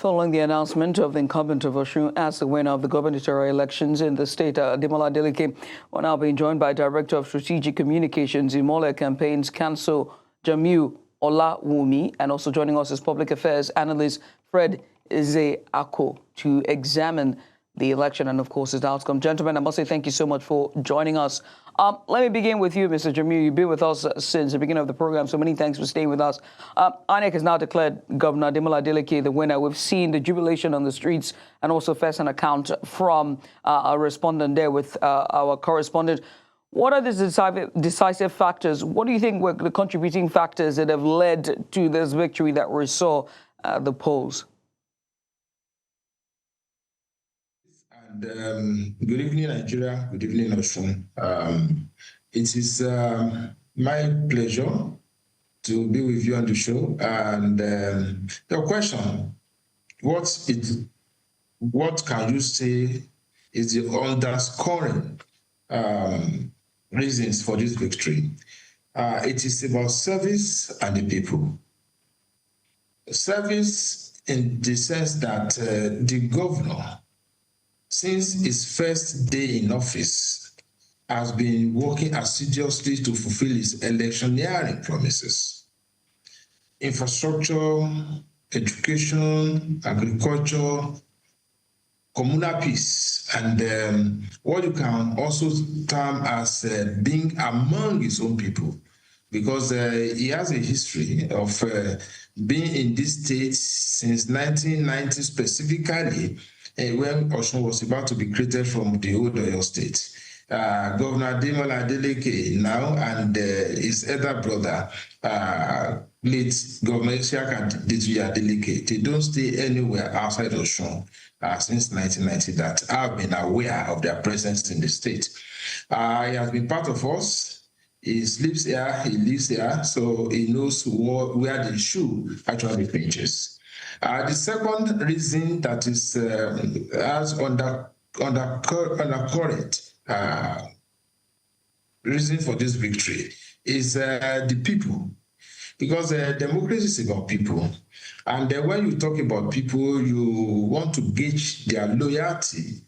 Following the announcement of the incumbent of Osun as the winner of the gubernatorial elections in the state, Ademola Adeleke will now be joined by Director of Strategic Communications, Imole Campaigns Council, Jamiu, Olawunmi, and also joining us is Public Affairs Analyst Nzeako to examine the election and, of course, its outcome. Gentlemen, I must say thank you so much for joining us. Let me begin with you, Mr. Jamiu. You've been with us since the beginning of the program, so many thanks for staying with us. INEC has now declared Governor Ademola Adeleke the winner. We've seen the jubilation on the streets and also first an account from our respondent there with our correspondent. What are the decisive factors? What do you think were the contributing factors that have led to this victory that we saw at the polls? And good evening, Nigeria. Good evening, Osun. It is my pleasure to be with you on the show. And your question, what can you say is the underscoring reasons for this victory? It is about service and the people. Service in the sense that the governor, since his first day in office, has been working assiduously to fulfill his electioneering promises. Infrastructure, education, agriculture, communal peace, and what you can also term as being among his own people, because he has a history of being in this state since 1990 specifically, when Osun was about to be created from the old Oyo State. Governor Ademola Adeleke now and his elder brother, late Governor Nzeako Adeleke, they don't stay anywhere outside Osun since 1990 that I've been aware of their presence in the state. He has been part of us. He sleeps here, he lives here, so he knows where the shoe actually pinches. The second reason that is as undercurrent reason for this victory is the people, because democracy is about people, and when you talk about people, you want to gauge their loyalty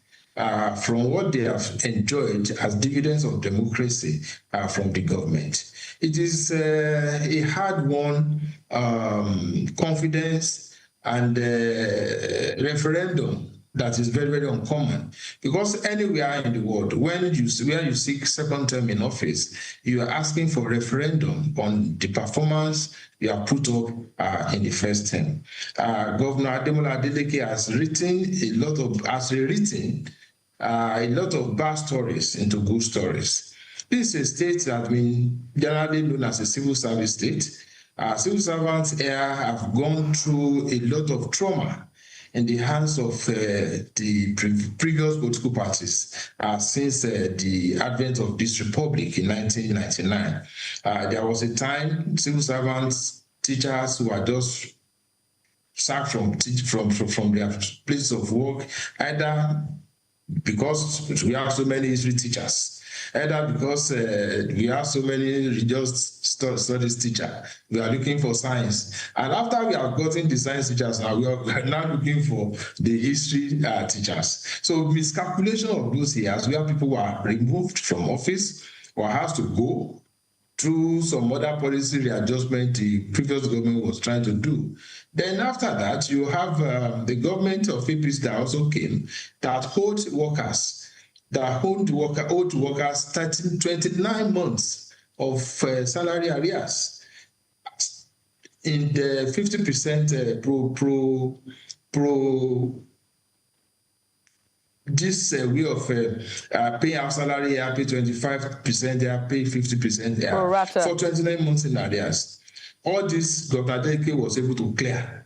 from what they have enjoyed as dividends of democracy from the government. It is a hard-won confidence and referendum that is very, very uncommon, because anywhere in the world, where you seek second term in office, you are asking for referendum on the performance you have put up in the first term. Governor Ademola Adeleke has written a lot of bad stories into good stories. This is a state that has been generally known as a civil service state. Civil servants here have gone through a lot of trauma in the hands of the previous political parties since the advent of this republic in 1999. There was a time civil servants, teachers who were just sacked from their place of work, either because we have so many history teachers, either because we have so many religious studies teachers, we are looking for science. And after we have gotten the science teachers, we are now looking for the history teachers. So miscalculation of those years where people were removed from office or have to go through some other policy readjustment the previous government was trying to do. Then after that, you have the government of APC that also came that hold workers, that owed workers 29 months of salary arrears in the 50% this way of paying our salary, I pay 25%, they pay 50% for 29 months in arrears. All this Governor Adeleke was able to clear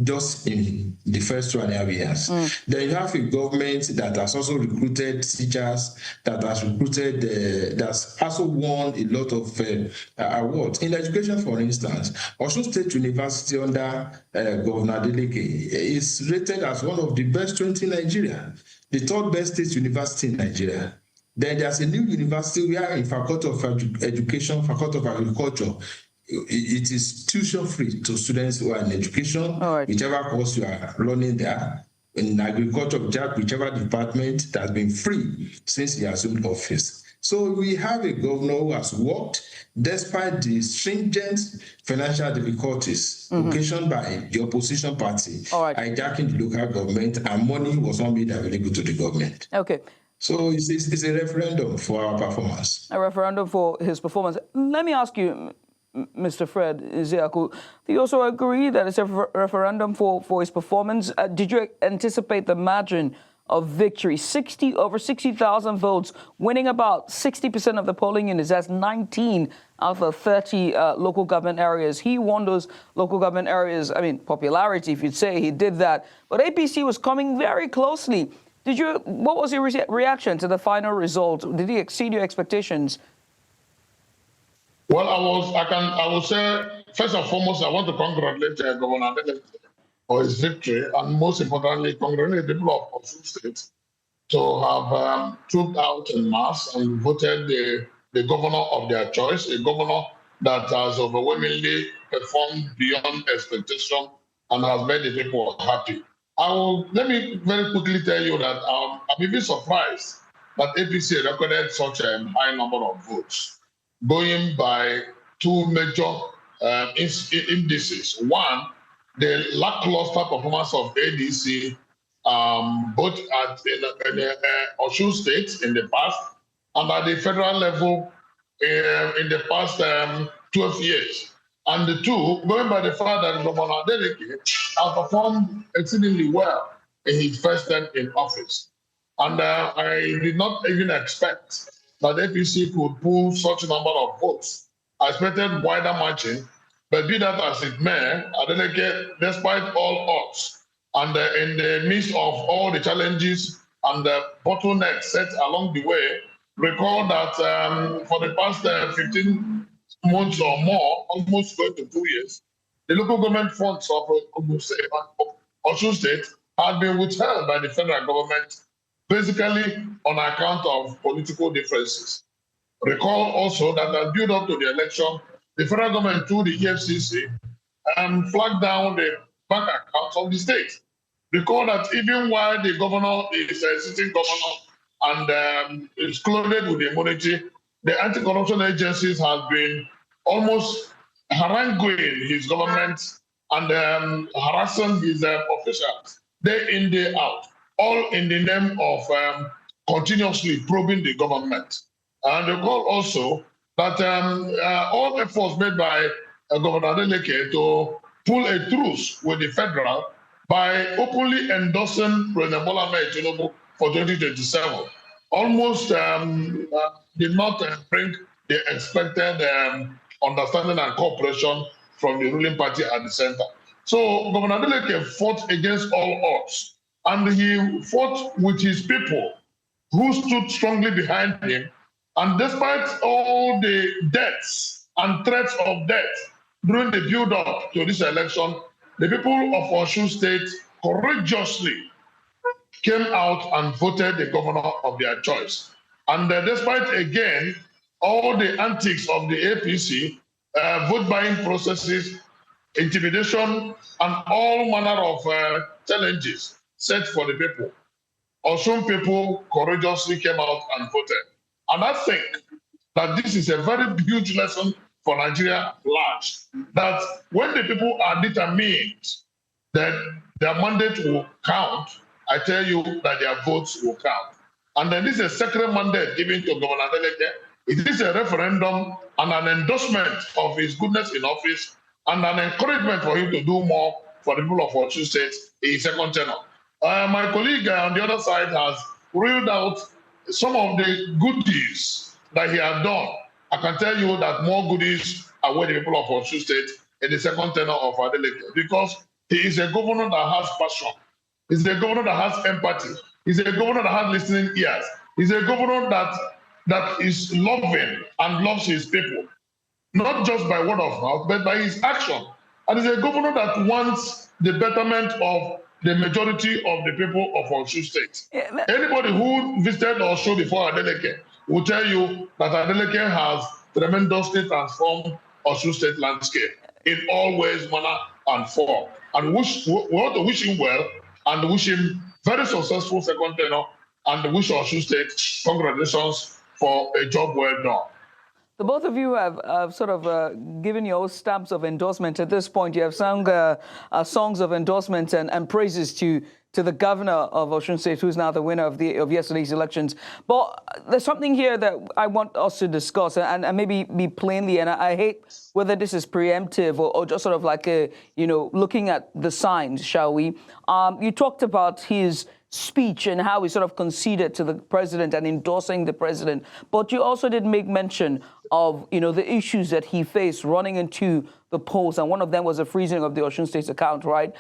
just in the first 2.5 years. Then you have a government that has also recruited teachers, that has recruited, that's also won a lot of awards. In education, for instance, Osun State University under Governor Adeleke is rated as one of the best 20 in Nigeria, the third best state university in Nigeria. Then there's a new university where in Faculty of Education, Faculty of Agriculture, it is tuition free to students who are in education, right. whichever course you are learning there. In agriculture, whichever department, it has been free since he assumed office. So we have a governor who has worked despite the stringent financial difficulties occasioned by the opposition party hijacking the local government, and money was not made available to the government. Okay. So it's a referendum for our performance. A referendum for his performance. Let me ask you, Mr. Fred Nzeako, do you also agree that it's a referendum for his performance? Did you anticipate the margin of victory? Over 60,000 votes, winning about 60% of the polling units. That's 19 out of the 30 local government areas. He won those local government areas. I mean, popularity, if you'd say he did that. But APC was coming very closely. What was your reaction to the final result? Did he exceed your expectations? Well, I will say, first and foremost, I want to congratulate Governor Adeleke for his victory, and most importantly, congratulate the people of Osun State to have trooped out en masse and voted the governor of their choice, a governor that has overwhelmingly performed beyond expectation and has made the people happy. Let me very quickly tell you that I'm even surprised that APC recorded such a high number of votes, going by two major indices. One, the lackluster performance of ADC, both in Osun State in the past and at the federal level in the past 12 years. And the two, going by the fact that Governor Adeleke has performed exceedingly well in his first term in office. And I did not even expect that APC could pull such a number of votes. I expected wider margin, but be that as it may, Adeleke, despite all odds, and in the midst of all the challenges and the bottlenecks set along the way, recall that for the past 15 months or more, almost going to 2 years, the local government funds of Osun State had been withheld by the federal government, basically on account of political differences. Recall also that as build up to the election, the federal government through the EFCC flagged down the bank accounts of the state. Recall that even while the governor is a sitting governor and is clothed with immunity, the anti-corruption agencies have been almost haranguing his government and harassing his officials day in, day out, all in the name of continuously probing the government. And recall also that all efforts made by Governor Adeleke to pull a truce with the federal by openly endorsing President Bola Tinubu for 2027 almost did not bring the expected understanding and cooperation from the ruling party at the center. So Governor Adeleke fought against all odds, and he fought with his people who stood strongly behind him. And despite all the deaths and threats of death during the build-up to this election, the people of Osun State courageously came out and voted the governor of their choice. And despite, again, all the antics of the APC, vote buying processes, intimidation, and all manner of challenges set for the people, Osun people courageously came out and voted. And I think that this is a very huge lesson for Nigeria at large, that when the people are determined that their mandate will count, I tell you that their votes will count. And then this is a sacred mandate given to Governor Adeleke. It is a referendum and an endorsement of his goodness in office and an encouragement for him to do more for the people of Osun State in his second tenure. My colleague on the other side has reeled out some of the goodies that he has done. I can tell you that more goodies await the people of Osun State in the second tenure of Adeleke, because he is a governor that has passion. He's a governor that has empathy. He's a governor that has listening ears. He's a governor that is loving and loves his people, not just by word of mouth, but by his action. And he's a governor that wants the betterment of the majority of the people of Osun State. Anybody who visited Osun before Adeleke will tell you that Adeleke has tremendously transformed Osun State landscape in all ways, manner, and form. And we want to wish him well and wish him very successful second tenure and wish Osun State congratulations for a job well done. The both of you have sort of given your stamps of endorsement. At this point, you have sung songs of endorsement and praises to the governor of Osun State, who's now the winner of yesterday's elections. But there's something here that I want us to discuss and maybe be plainly, and I hate whether this is preemptive or just sort of like looking at the signs, shall we? You talked about his speech and how he sort of conceded to the president and endorsing the president. But you also did make mention of, the issues that he faced running into the polls, and one of them was a freezing of the Osun State's account, right?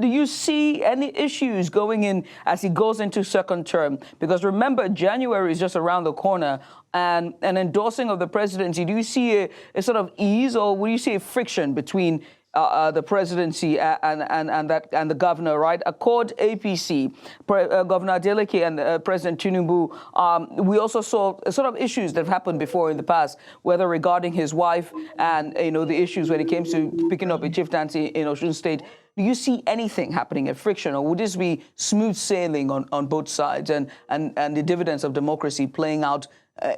Do you see any issues going in as he goes into second term? Because remember, January is just around the corner, and an endorsing of the presidency, do you see a sort of ease, or will you see a friction between the presidency and the governor, right? Accord APC, Governor Adeleke and President Tinubu. We also saw sort of issues that have happened before in the past, whether regarding his wife and the issues when it came to picking up a chieftaincy in Osun State. Do you see anything happening, a friction, or would this be smooth sailing on both sides and the dividends of democracy playing out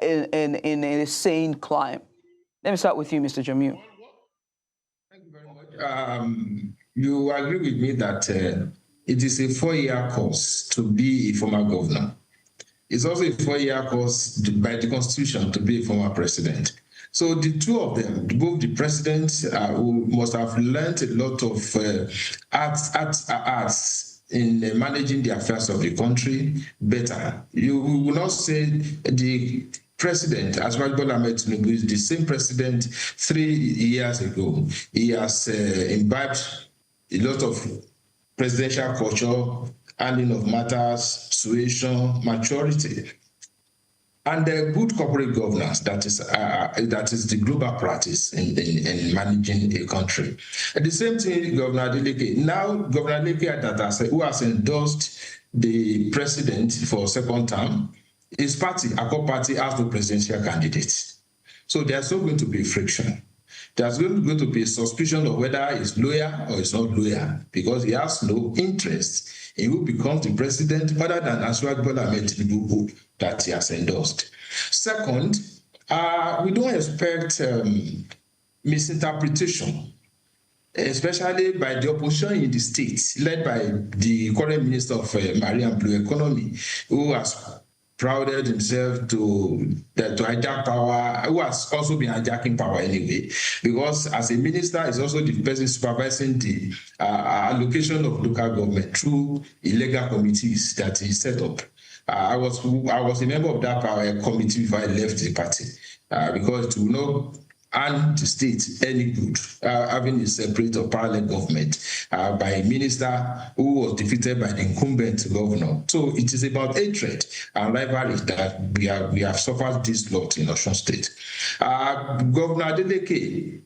in a sane climate? Let me start with you, Mr. Jamiu. You agree with me that it is a 4-year course to be a former governor. It's also a 4-year course by the Constitution to be a former president. So the two of them, both the president who must have learned a lot of arts in managing the affairs of the country better. You will not say the president, as well, Bola Ahmed Tinubu, is the same president 3 years ago. He has imbibed a lot of presidential culture, handling of matters, persuasion, maturity, and good corporate governance. That is the global practice in managing a country. At the same thing, Governor Adeleke. Now, Governor Adeleke, who has endorsed the president for second term, his party, Accord Party, has no presidential candidate. So there's not going to be friction. There's going to be a suspicion of whether he's loyal or he's not loyal, because he has no interest in who becomes the president other than Aswad Bola Ahmed Tinubu that he has endorsed. Second, we don't expect misinterpretation, especially by the opposition in the state, led by the current Minister of Marine and Blue Economy, who has prouded himself to hijack power, who has also been hijacking power anyway, because as a minister, he's also the person supervising the allocation of local government through illegal committees that he set up. I was a member of that power committee before I left the party, because it will not earn the state any good, having a separate or parallel government by a minister who was defeated by the incumbent governor. So it is about hatred and rivalry that we have suffered this lot in Osun State. Governor Adeleke,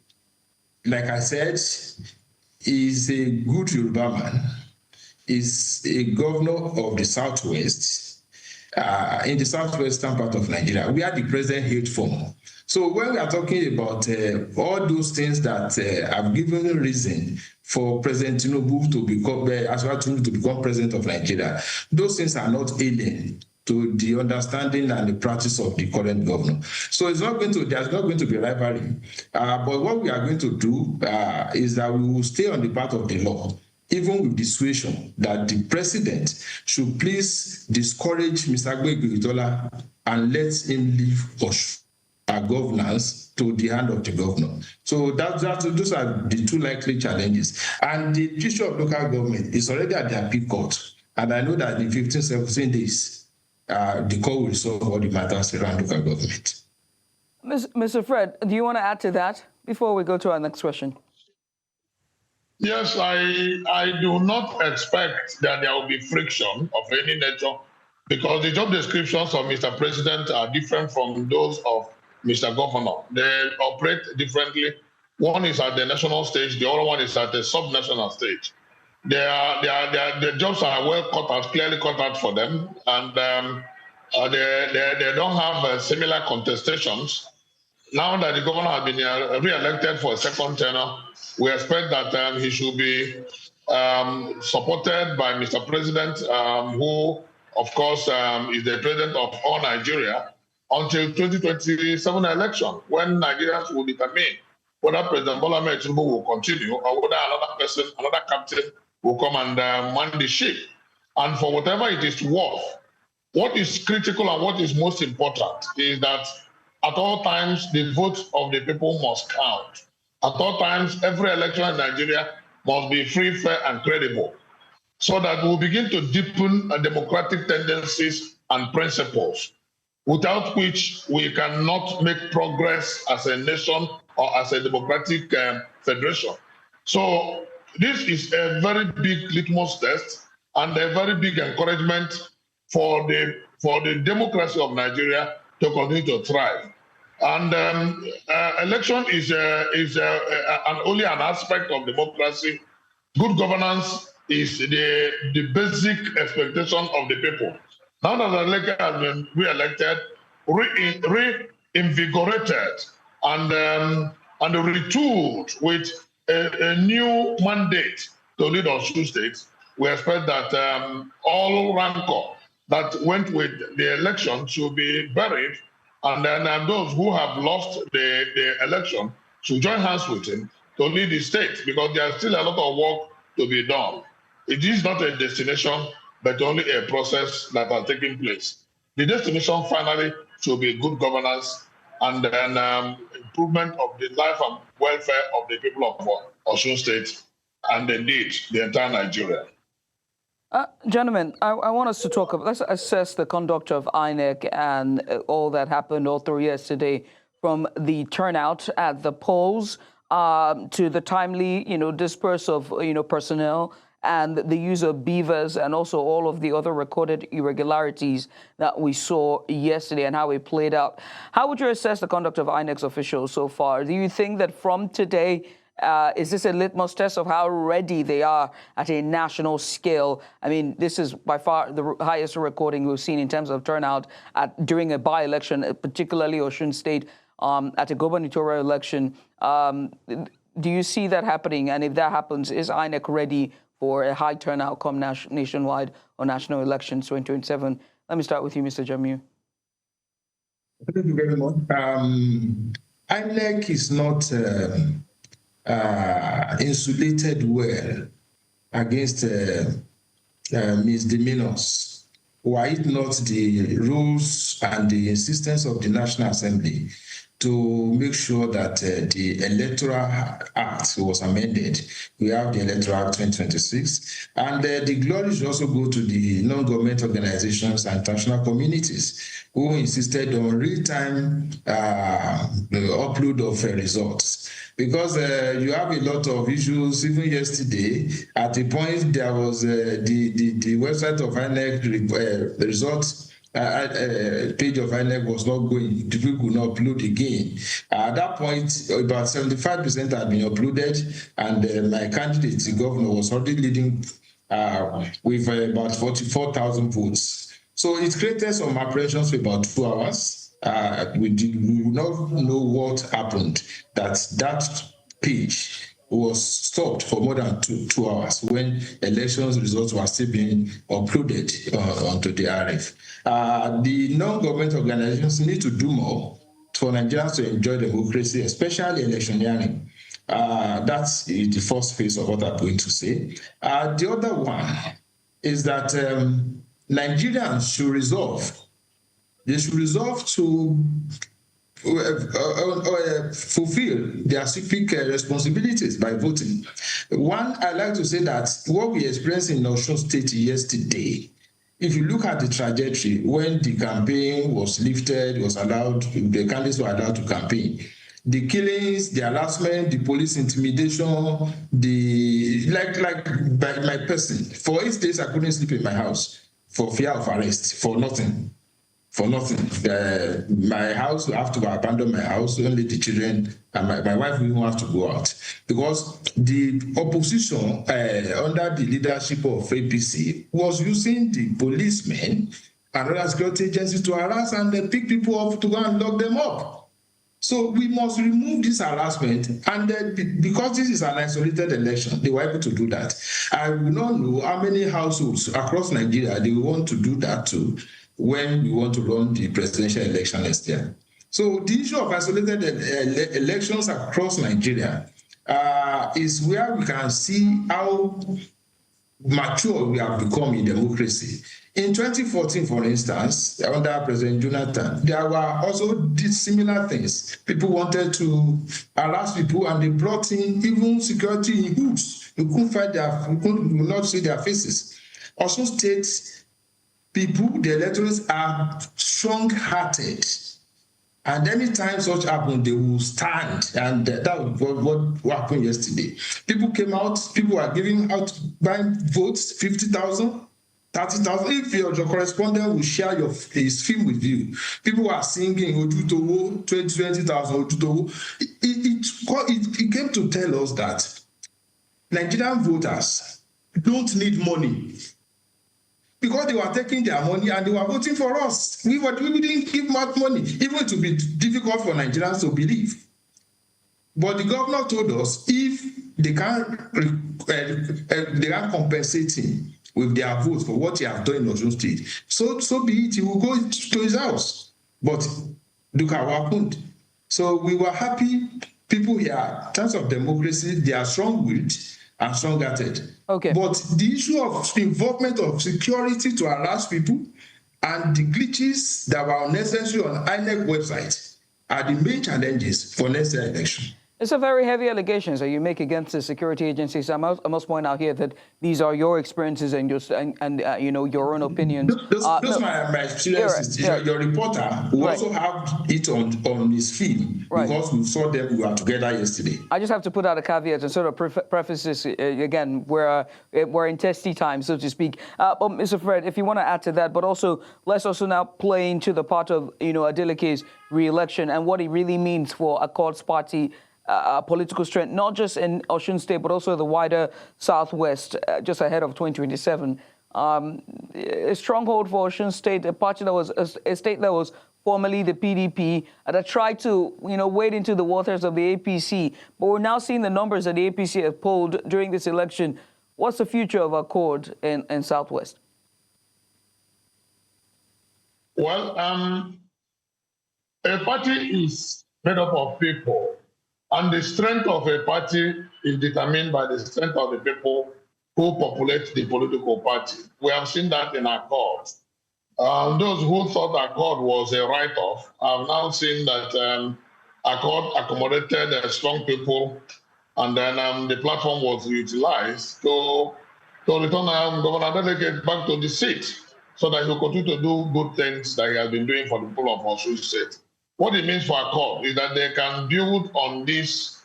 like I said, is a good Yoruba man, is a governor of the Southwest, in the southwestern part of Nigeria, where the president hailed from. So when we are talking about all those things that have given reason for President Tinubu to become president of Nigeria, those things are not alien to the understanding and the practice of the current governor. So there's not going to be rivalry. But what we are going to do is that we will stay on the path of the law, even with dissuasion that the president should please discourage Mr. Agbegbe and let him leave governance to the hand of the governor. So those are the two likely challenges. And the issue of local government is already at the appeal court. And I know that in 15, 17 days, the court will resolve all the matters around local government. Mr. Fred, do you want to add to that before we go to our next question? Yes, I do not expect that there will be friction of any nature, because the job descriptions of Mr. President are different from those of Mr. Governor. They operate differently. One is at the national stage, the other one is at the sub-national stage. Their jobs are well cut out, clearly cut out for them, and they don't have similar contestations. now that the governor has been re-elected for a second tenure, we expect that he should be supported by Mr. President, who, of course, is the president of all Nigeria until 2027 election, when Nigerians will determine whether President Bola Ahmed Tinubu will continue or whether another person, another captain will come and man the ship. And for whatever it is worth, what is critical and what is most important is that at all times, the vote of the people must count. At all times, every election in Nigeria must be free, fair, and credible, so that we'll begin to deepen democratic tendencies and principles, without which we cannot make progress as a nation or as a democratic federation. So this is a very big litmus test and a very big encouragement for the democracy of Nigeria to continue to thrive. And election is only an aspect of democracy. Good governance is the basic expectation of the people. Now that Adeleke has been re-elected, reinvigorated, and retooled with a new mandate to lead Osun State, we expect that all rancor that went with the election should be buried, and then those who have lost the election should join hands with him to lead the state, because there's still a lot of work to be done. It is not a destination, but only a process that has taken place. The destination finally should be good governance and then improvement of the life and welfare of the people of Osun State and indeed the entire Nigeria. Gentlemen, I want us to talk about, let's assess the conduct of INEC and all that happened all through yesterday, from the turnout at the polls to the timely, disperse of, personnel, and the use of beavers, and also all of the other recorded irregularities that we saw yesterday and how it played out. How would you assess the conduct of INEC's officials so far? Do you think that from today, is this a litmus test of how ready they are at a national scale? I mean, this is by far the highest recording we've seen in terms of turnout during a by-election, particularly Osun State, at a gubernatorial election. Do you see that happening? And if that happens, is INEC ready for a high turnout come nationwide or national elections 2027? Let me start with you, Mr. Jamiu. Thank you very much. INEC is not insulated well against misdemeanors, were it not the rules and the insistence of the National Assembly to make sure that the Electoral Act was amended. We have the Electoral Act 2026, and the glory should also go to the non-government organizations and international communities who insisted on real-time upload of results. Because you have a lot of issues. Even yesterday, at the point there was the website of INEC, the results page of INEC was not going. The people could not upload again. At that point, about 75% had been uploaded, and my candidate, the governor, was already leading with about 44,000 votes. So it created some apprehensions for about 2 hours. We do not know what happened, that page was stopped for more than two hours when elections results were still being uploaded onto the RF. The non-government organizations need to do more for Nigerians to enjoy democracy, especially electioneering. That's the first phase of what I'm going to say. The other one is that Nigerians should resolve. They should resolve to fulfill their civic responsibilities by voting. One, I like to say that what we experienced in Osun State yesterday, if you look at the trajectory, when the campaign was lifted, was allowed, the candidates were allowed to campaign, the killings, the harassment, the police intimidation, the like by my person. For 8 days, I couldn't sleep in my house for fear of arrest, for nothing. For nothing. My house, I have to abandon my house, only the children, and my wife will have to go out. Because the opposition, under the leadership of APC, was using the policemen and other security agencies to harass and pick people up to go and lock them up. So we must remove this harassment, and then because this is an isolated election, they were able to do that. I will not know how many households across Nigeria they will want to do that to when we want to run the presidential election next year. So the issue of isolated elections across Nigeria is where we can see how mature we have become in democracy. In 2014, for instance, under President Jonathan, there were also similar things. People wanted to harass people, and they brought in even security in hoods. You could not see their faces. Osun State people, the electors, are strong-hearted. And anytime such happens, they will stand. And that was what happened yesterday. People came out, people were giving out, buying votes, 50,000, 30,000. If your correspondent will share his film with you, people were singing Ojutowo, 20,000 Ojutowo. It came to tell us that Nigerian voters don't need money, because they were taking their money and they were voting for us. We didn't give much money, even it would be difficult for Nigerians to believe. But the governor told us if they can't compensate him with their votes for what he has done in Osun State, so be it, he will go to his house. But look at what happened. So we were happy. People here, in terms of democracy, they are strong-willed and strong-hearted. Okay. But the issue of involvement of security to harass people and the glitches that were unnecessary on INEC website are the main challenges for next year election. It's a very heavy allegations that you make against the security agencies. I must point out here that these are your experiences and your own opinions. Those are my experiences. Your reporter who also have it on his feed, because we saw them. We were together yesterday. I just have to put out a caveat and sort of preface this again. We're in testy time, so to speak. But Mr. Fred, if you want to add to that, but also let's also now play into the part of Adeleke's re-election and what it really means for Accord's party. Political strength, not just in Osun State, but also the wider Southwest, just ahead of 2027. A stronghold for Osun State, a party that was a state that was formerly the PDP, that tried to, wade into the waters of the APC. But we're now seeing the numbers that the APC have polled during this election. What's the future of Accord in Southwest? Well, a party is made up of people. And the strength of a party is determined by the strength of the people who populate the political party. We have seen that in Accord. Those who thought Accord was a write-off have now seen that Accord accommodated strong people, and then the platform was utilized to return Governor Adeleke back to the seat so that he will continue to do good things that he has been doing for the people of Osun State. What it means for Accord is that they can build on this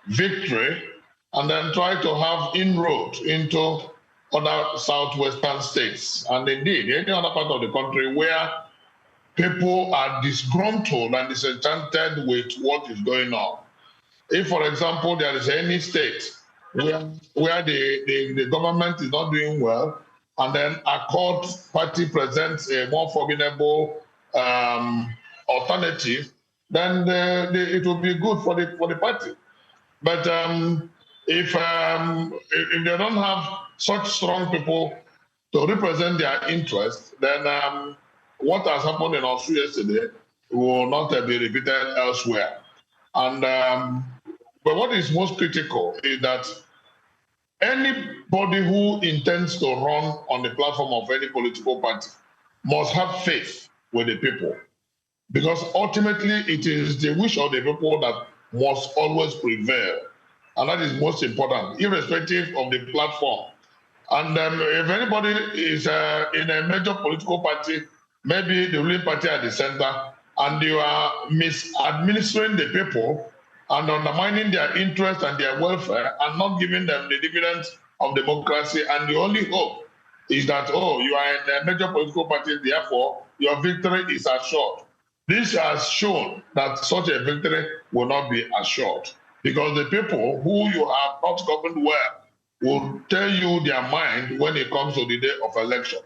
victory and then try to have inroads into other southwestern states, and indeed any other part of the country where people are disgruntled and disenchanted with what is going on. If, for example, there is any state where the government is not doing well, and then Accord party presents a more formidable alternative, then it will be good for the party. But if they don't have such strong people to represent their interests, then what has happened in Osun yesterday will not be repeated elsewhere. And but what is most critical is that anybody who intends to run on the platform of any political party must have faith with the people, because ultimately it is the wish of the people that must always prevail, and that is most important, irrespective of the platform. And if anybody is in a major political party, maybe the ruling party at the center, and you are misadministering the people and undermining their interests and their welfare and not giving them the dividends of democracy, and the only hope is that, oh, you are in a major political party, therefore your victory is assured. This has shown that such a victory will not be assured, because the people who you have not governed well will tell you their mind when it comes to the day of election.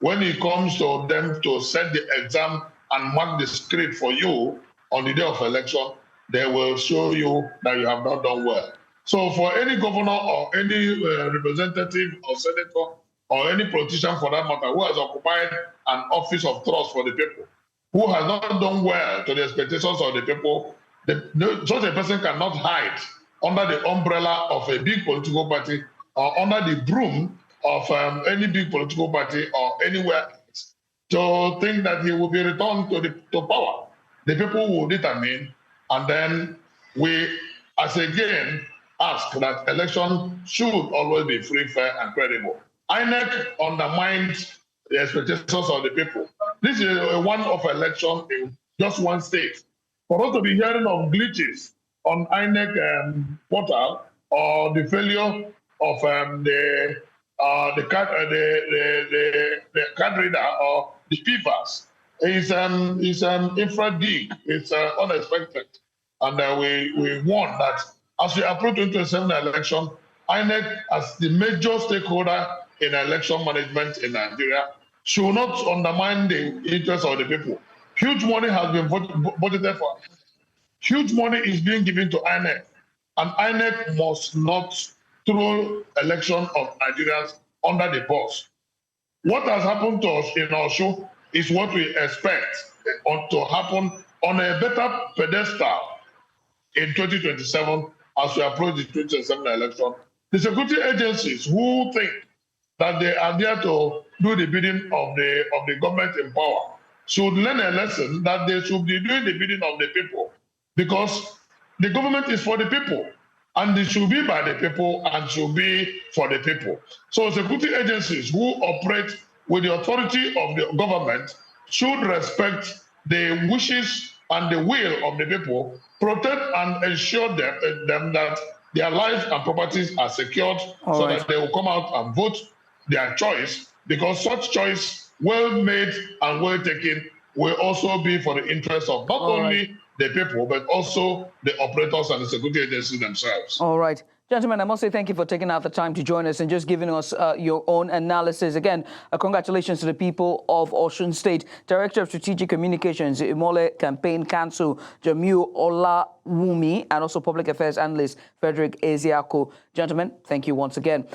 When it comes to them to set the exam and mark the script for you on the day of election, they will show you that you have not done well. So for any governor or any representative or senator or any politician for that matter who has occupied an office of trust for the people, who has not done well to the expectations of the people, such a person cannot hide under the umbrella of a big political party or under the broom of any big political party or anywhere else to think that he will be returned to power. The people will determine, and then we, as again, ask that election should always be free, fair, and credible. INEC undermined the expectations of the people. This is a one-off election in just one state. For us to be hearing of glitches on INEC portal or the failure of the card reader or the PFAS is infra dig. It's unexpected, and we warn that as we approach 2027 election, INEC as the major stakeholder in election management in Nigeria should not undermine the interests of the people. Huge money has been budgeted for. Huge money is being given to INEC, and INEC must not throw election of Nigerians under the bus. What has happened to us in Osun is what we expect to happen on a better pedestal in 2027 as we approach the 2027 election. The security agencies who think that they are there to do the bidding of the government in power should learn a lesson that they should be doing the bidding of the people, because the government is for the people, and it should be by the people and should be for the people. So security agencies who operate with the authority of the government should respect the wishes and the will of the people, protect and ensure them that their lives and properties are secured that they will come out and vote their choice, because such choice, well made and well taken, will also be for the interest of not only the people, but also the operators and the security agencies themselves. All right. Gentlemen, I must say thank you for taking out the time to join us and just giving us your own analysis. Again, congratulations to the people of Osun State. Director of Strategic Communications, Imole Campaign Council, Jamiu Olawunmi, and also Public Affairs Analyst, Nzeako. Gentlemen, thank you once again.